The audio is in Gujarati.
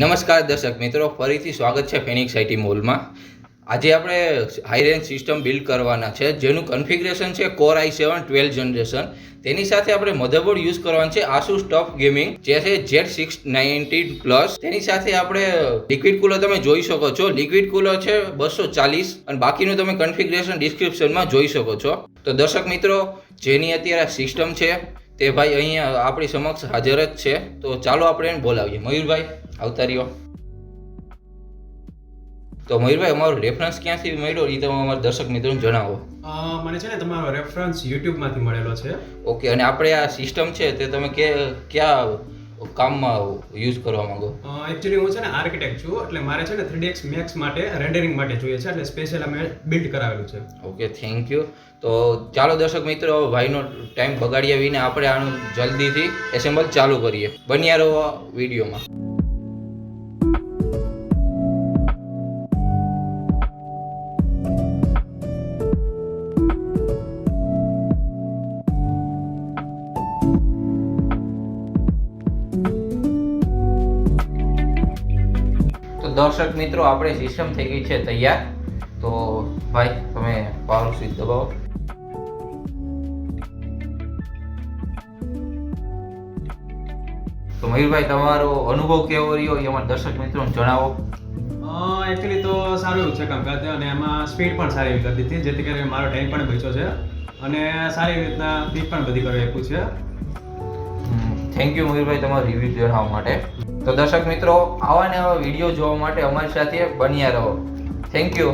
નમસ્કાર દર્શક મિત્રો, ફરીથી સ્વાગત છે ફેનિક્સitmall માં। આજે આપણે હાઈ રેન્જ સિસ્ટમ બિલ્ડ કરવાના છે, જેનું કન્ફિગરેશન છે Core i7 12th જનરેશન। તેની સાથે આપણે મધરબોર્ડ યુઝ કરવાનું છે ASUS ટફ ગેમિંગ, જે છે Z690 પ્લસ। તેની સાથે આપણે લિક્વિડ કુલર તમે જોઈ શકો છો, લિક્વિડ કુલર છે 240 અને બાકીનું તમે કન્ફિગરેશન ડિસ્ક્રિપ્શનમાં જોઈ શકો છો। તો દર્શક મિત્રો, જેની અત્યારે સિસ્ટમ છે તે ભાઈ અહીંયા આપણી સમક્ષ હાજર જ છે, તો ચાલો આપણે એને બોલાવીએ। મયુરભાઈ આવતા રહ્યો। તો મયુરભાઈ, અમારો રેફરન્સ ક્યાંથી મળ્યો એ તમે અમારા દર્શક મિત્રોને જણાવો। મને છે ને તમારો રેફરન્સ YouTube માંથી મળેલો છે। ઓકે, અને આપણે આ સિસ્ટમ છે તે તમે ક્યાં કામમાં યુઝ કરવા માંગો? એકચ્યુઅલી હું છે ને આર્કિટેક્ટ છું, એટલે મારે છે ને 3dx મેક્સ માટે રેન્ડરિંગ માટે જોઈએ છે, એટલે સ્પેશિયલ અમે બિલ્ડ કરાવેલું છે। Okay, thank you. તો ચાલો દર્શક મિત્રો, ભાઈનો ટાઈમ બગાડ્યા વિના આપણે આનું જલ્દીથી એસેમ્બલ ચાલુ કરીએ। બન્યા રહો વિડીયોમાં। દર્શક મિત્રો, આપણે સિસ્ટમ થઈ ગઈ છે તૈયાર। તો ભાઈ તમે પાવર સ્વિચ દબાવો। તો મયુરભાઈ, તમારો અનુભવ કેવો રહ્યો એ અમારા દર્શક મિત્રોને જણાવો। એકચ્યુઅલી તો સારું એવું છે કામકાજ, અને એમાં સ્પીડ પણ સારી એવી કરી દીધી, જેથી કરીને મારો ટાઈમ પણ બચ્યો છે અને સારી રીતના પીક પણ બધી કરી આપ્યું છે। થેન્ક યુ મયુરભાઈ, તમારો રિવ્યુ જણાવવા માટે। તો દર્શક મિત્રો, આવા ને આવા વિડીયો જોવા માટે અમારી સાથે બન્યા રહો। Thank you.